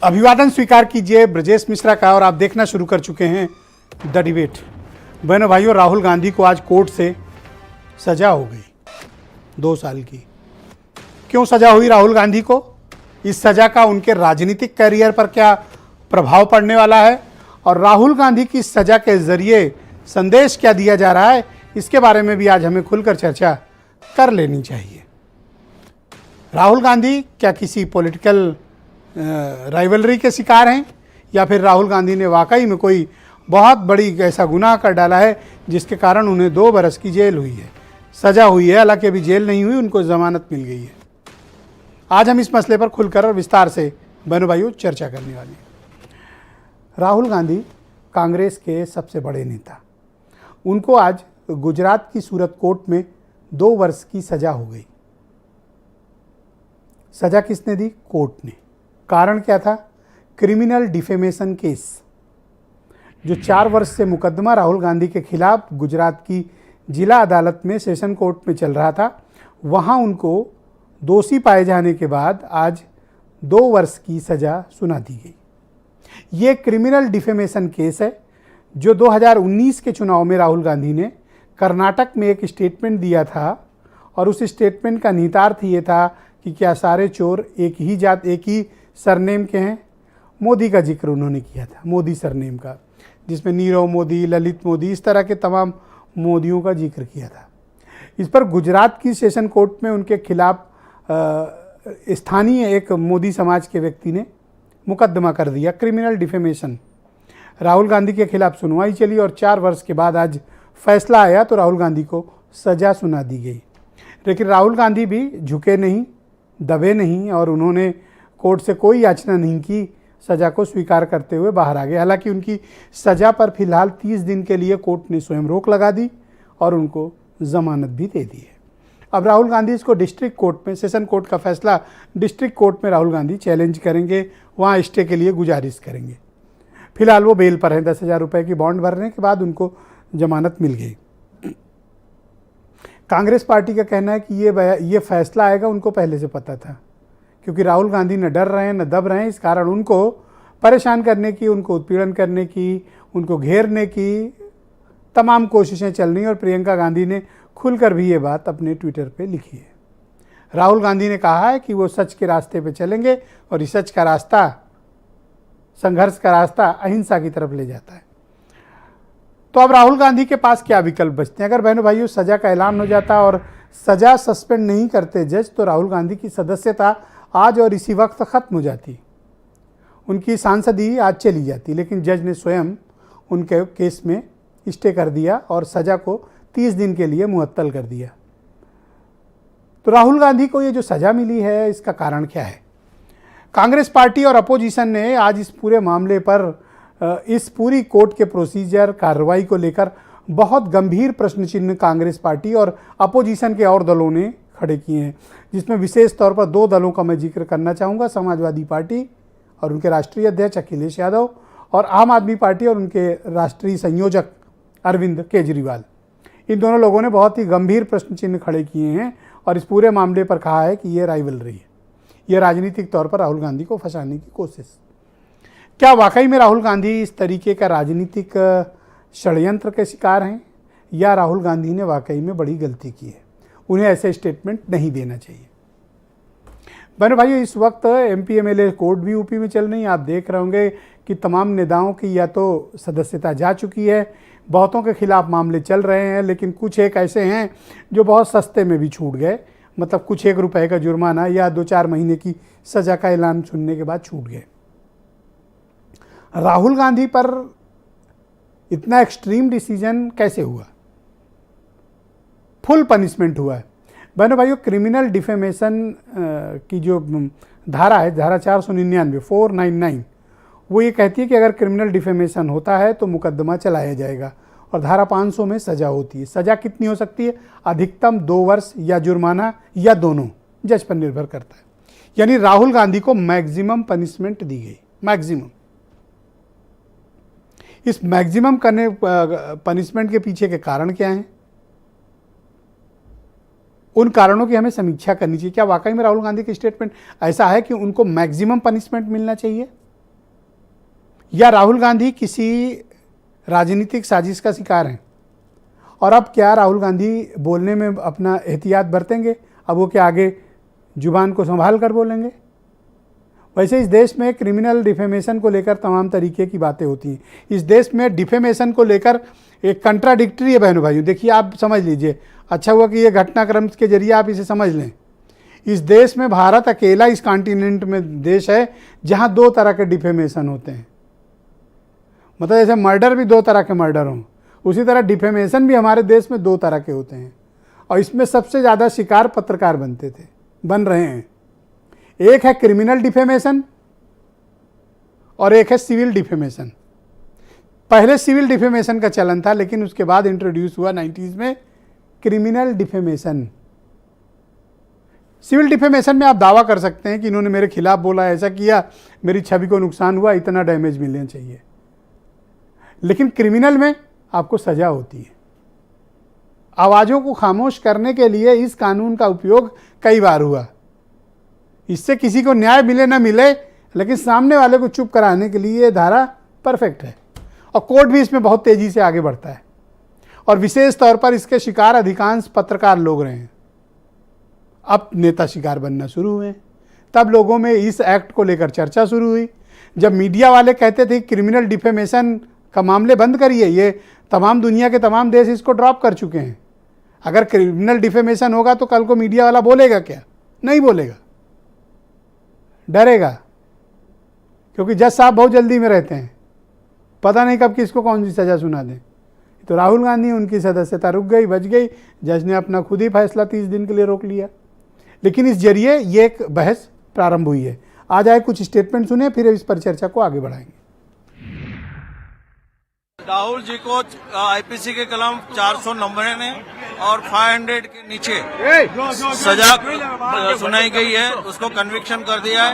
अभिवादन स्वीकार कीजिए ब्रजेश मिश्रा का। और आप देखना शुरू कर चुके हैं द डिबेट। बहनों भाइयों, राहुल गांधी को आज कोर्ट से सजा हो गई 2 साल की। क्यों सजा हुई राहुल गांधी को? इस सजा का उनके राजनीतिक करियर पर क्या प्रभाव पड़ने वाला है और राहुल गांधी की सजा के जरिए संदेश क्या दिया जा रहा है, इसके बारे में भी आज हमें खुलकर चर्चा कर लेनी चाहिए। राहुल गांधी क्या किसी पॉलिटिकल राइवलरी के शिकार हैं या फिर राहुल गांधी ने वाकई में कोई बहुत बड़ी ऐसा गुनाह कर डाला है जिसके कारण उन्हें 2 बरस की जेल हुई है, सजा हुई है। हालांकि अभी जेल नहीं हुई, उनको जमानत मिल गई है। आज हम इस मसले पर खुलकर और विस्तार से बहनों भाइयों चर्चा करने वाले हैं। राहुल गांधी कांग्रेस के सबसे बड़े नेता, उनको आज गुजरात की सूरत कोर्ट में 2 वर्ष की सजा हो गई। सजा किसने दी? कोर्ट ने। कारण क्या था? Criminal defamation case. जो 4 वर्ष से मुकदमा राहुल गांधी के खिलाफ गुजरात की जिला अदालत में सेशन कोर्ट में चल रहा था, वहां उनको दोषी पाए जाने के बाद आज 2 वर्ष की सजा सुना दी गई। ये क्रिमिनल डिफेमेशन केस है जो 2019 के चुनाव में राहुल गांधी ने कर्नाटक में एक स्टेटमेंट दिया था और उस स्टेटमेंट का निहितार्थ ये था कि क्या सारे चोर एक ही जात, एक ही सरनेम के हैं। मोदी का जिक्र उन्होंने किया था, मोदी सरनेम का, जिसमें नीरव मोदी, ललित मोदी, इस तरह के तमाम मोदियों का जिक्र किया था। इस पर गुजरात की सेशन कोर्ट में उनके खिलाफ स्थानीय एक मोदी समाज के व्यक्ति ने मुकदमा कर दिया, क्रिमिनल डिफेमेशन। राहुल गांधी के खिलाफ सुनवाई चली और 4 वर्ष के बाद आज फैसला आया तो राहुल गांधी को सजा सुना दी गई। लेकिन राहुल गांधी भी झुके नहीं, दबे नहीं और उन्होंने कोर्ट से कोई याचना नहीं की, सजा को स्वीकार करते हुए बाहर आ गए। हालांकि उनकी सजा पर फिलहाल 30 दिन के लिए कोर्ट ने स्वयं रोक लगा दी और उनको जमानत भी दे दी है। अब राहुल गांधी इसको डिस्ट्रिक्ट कोर्ट में, सेशन कोर्ट का फैसला डिस्ट्रिक्ट कोर्ट में राहुल गांधी चैलेंज करेंगे, वहाँ स्टे के लिए गुजारिश करेंगे। फिलहाल वो बेल पर हैं। 10,000 रुपये की बॉन्ड भरने के बाद उनको जमानत मिल गई। कांग्रेस पार्टी का कहना है कि ये फैसला आएगा उनको पहले से पता था, क्योंकि राहुल गांधी न डर रहे हैं न दब रहे हैं। इस कारण उनको परेशान करने की, उनको उत्पीड़न करने की, उनको घेरने की तमाम कोशिशें चल रही हैं और प्रियंका गांधी ने खुलकर भी ये बात अपने ट्विटर पे लिखी है। राहुल गांधी ने कहा है कि वो सच के रास्ते पे चलेंगे और इस सच का रास्ता, संघर्ष का रास्ता अहिंसा की तरफ ले जाता है। तो अब राहुल गांधी के पास क्या विकल्प बचते हैं? अगर बहनों भाइयों सजा का ऐलान हो जाता और सजा सस्पेंड नहीं करते जज, तो राहुल गांधी की सदस्यता आज और इसी वक्त खत्म हो जाती, उनकी सांसदी आज चली जाती। लेकिन जज ने स्वयं उनके केस में स्टे कर दिया और सजा को 30 दिन के लिए मुअत्तल कर दिया। तो राहुल गांधी को ये जो सजा मिली है, इसका कारण क्या है? कांग्रेस पार्टी और अपोजिशन ने आज इस पूरे मामले पर, इस पूरी कोर्ट के प्रोसीजर, कार्रवाई को लेकर बहुत गंभीर प्रश्न चिन्ह कांग्रेस पार्टी और अपोजिशन के और दलों ने खड़े किए हैं, जिसमें विशेष तौर पर 2 दलों का मैं जिक्र करना चाहूँगा। समाजवादी पार्टी और उनके राष्ट्रीय अध्यक्ष अखिलेश यादव और आम आदमी पार्टी और उनके राष्ट्रीय संयोजक अरविंद केजरीवाल। इन दोनों लोगों ने बहुत ही गंभीर प्रश्न चिन्ह खड़े किए हैं और इस पूरे मामले पर कहा है कि ये राइवलरी है, ये राजनीतिक तौर पर राहुल गांधी को फंसाने की कोशिश। क्या वाकई में राहुल गांधी इस तरीके का राजनीतिक षड्यंत्र के शिकार हैं या राहुल गांधी ने वाकई में बड़ी गलती की है? उन्हें ऐसे स्टेटमेंट नहीं देना चाहिए। बहनों भाइयों, इस वक्त MP MLA कोर्ट भी यूपी में चल रही है। आप देख रहे होंगे कि तमाम नेताओं की या तो सदस्यता जा चुकी है, बहुतों के खिलाफ मामले चल रहे हैं, लेकिन कुछ एक ऐसे हैं जो बहुत सस्ते में भी छूट गए। मतलब कुछ 1 रुपये का जुर्माना या 2-4 महीने की सजा का ऐलान सुनने के बाद छूट गए। राहुल गांधी पर इतना एक्सट्रीम डिसीजन कैसे हुआ? फुल पनिशमेंट हुआ है। बहनों भाइयों, क्रिमिनल डिफेमेशन की जो धारा है, धारा 499 वो ये कहती है कि अगर क्रिमिनल डिफेमेशन होता है तो मुकदमा चलाया जाएगा और धारा 500 में सजा होती है। सजा कितनी हो सकती है? अधिकतम 2 वर्ष या जुर्माना या दोनों, जज पर निर्भर करता है। यानी राहुल गांधी को मैक्सिमम पनिशमेंट दी गई, मैक्सिमम। इस मैक्सिमम करने पनिशमेंट के पीछे के कारण क्या हैं? उन कारणों की हमें समीक्षा करनी चाहिए। क्या वाकई में राहुल गांधी की स्टेटमेंट ऐसा है कि उनको मैक्सिमम पनिशमेंट मिलना चाहिए? या राहुल गांधी किसी राजनीतिक साजिश का शिकार हैं? और अब क्या राहुल गांधी बोलने में अपना एहतियात बरतेंगे? अब वो क्या आगे जुबान को संभाल कर बोलेंगे? वैसे इस देश में क्रिमिनल डिफेमेशन को लेकर तमाम तरीके की बातें होती हैं। इस देश में डिफेमेशन को लेकर एक कंट्राडिक्टरी है बहनों भाइयों। देखिए, आप समझ लीजिए, अच्छा हुआ कि ये घटनाक्रम के जरिए आप इसे समझ लें। इस देश में भारत अकेला इस कॉन्टिनेंट में देश है जहां दो तरह के डिफेमेशन होते हैं। मतलब जैसे मर्डर भी दो तरह के मर्डर हों, उसी तरह डिफेमेशन भी हमारे देश में दो तरह के होते हैं। और इसमें सबसे ज़्यादा शिकार पत्रकार बन रहे हैं। एक है क्रिमिनल डिफेमेशन और एक है सिविल डिफेमेशन। पहले सिविल डिफेमेशन का चलन था, लेकिन उसके बाद इंट्रोड्यूस हुआ 90s में क्रिमिनल डिफेमेशन। सिविल डिफेमेशन में आप दावा कर सकते हैं कि इन्होंने मेरे खिलाफ बोला, ऐसा किया, मेरी छवि को नुकसान हुआ, इतना डैमेज मिलना चाहिए। लेकिन क्रिमिनल में आपको सजा होती है। आवाज़ों को खामोश करने के लिए इस कानून का उपयोग कई बार हुआ। इससे किसी को न्याय मिले ना मिले, लेकिन सामने वाले को चुप कराने के लिए ये धारा परफेक्ट है। और कोर्ट भी इसमें बहुत तेज़ी से आगे बढ़ता है। और विशेष तौर पर इसके शिकार अधिकांश पत्रकार लोग रहे हैं। अब नेता शिकार बनना शुरू हुए, तब लोगों में इस एक्ट को लेकर चर्चा शुरू हुई। जब मीडिया वाले कहते थे क्रिमिनल डिफेमेशन का मामले बंद करिए, ये तमाम दुनिया के तमाम देश इसको ड्रॉप कर चुके हैं। अगर क्रिमिनल डिफेमेशन होगा तो कल को मीडिया वाला बोलेगा क्या? नहीं बोलेगा, डरेगा, क्योंकि जज साहब बहुत जल्दी में रहते हैं, पता नहीं कब किसको कौन सी सज़ा सुना दें। तो राहुल गांधी, उनकी सदस्यता रुक गई, बच गई। जज ने अपना खुद ही फैसला 30 दिन के लिए रोक लिया। लेकिन इस जरिए ये एक बहस प्रारंभ हुई है। आज आए कुछ स्टेटमेंट सुने, फिर इस पर चर्चा को आगे बढ़ाएंगे। राहुल जी को आईपीसी के कलम 490 ने और 500 के नीचे सजा सुनाई गई है, उसको कन्विक्शन कर दिया है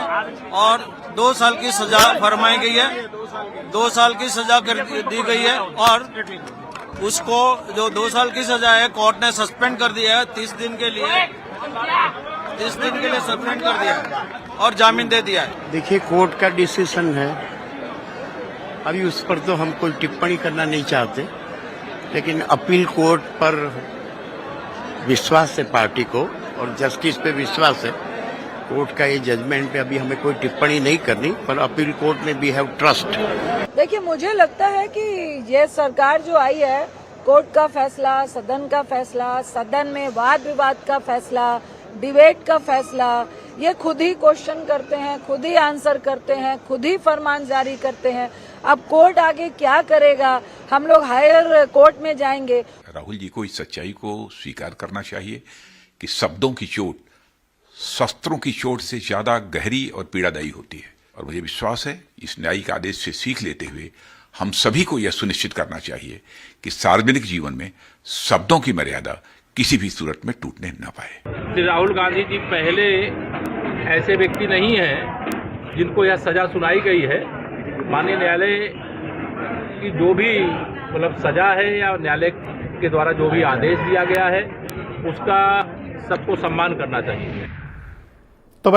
और 2 साल की सजा फरमाई गई है। 2 साल की सजा कर दी गई है और उसको जो 2 साल की सजा है कोर्ट ने सस्पेंड कर दिया है 30 दिन के लिए सस्पेंड कर दिया है और जामीन दे दिया है। देखिए, कोर्ट का डिसीजन है, अभी उस पर तो हम कोई टिप्पणी करना नहीं चाहते, लेकिन अपील कोर्ट पर विश्वास है पार्टी को और जस्टिस पे विश्वास है। कोर्ट का ये जजमेंट पे अभी हमें कोई टिप्पणी नहीं करनी, पर अपील कोर्ट में वी हैव ट्रस्ट। देखिए, मुझे लगता है कि ये सरकार जो आई है, कोर्ट का फैसला, सदन का फैसला, सदन में वाद विवाद का फैसला, डिबेट का फैसला, ये खुद ही क्वेश्चन करते हैं, खुद ही आंसर करते हैं, खुद ही फरमान जारी करते हैं। अब कोर्ट आगे क्या करेगा, हम लोग हायर कोर्ट में जाएंगे। राहुल जी को इस सच्चाई को स्वीकार करना चाहिए कि शब्दों की चोट शस्त्रों की चोट से ज्यादा गहरी और पीड़ादायी होती है। और मुझे विश्वास है इस न्यायिक आदेश से सीख लेते हुए हम सभी को यह सुनिश्चित करना चाहिए कि सार्वजनिक जीवन में शब्दों की मर्यादा किसी भी सूरत में टूटने न पाए। राहुल गांधी जी पहले ऐसे व्यक्ति नहीं हैं जिनको यह सजा सुनाई गई है। माननीय न्यायालय की जो भी मतलब सजा है या न्यायालय के द्वारा जो भी आदेश दिया गया है, उसका सबको सम्मान करना चाहिए। तो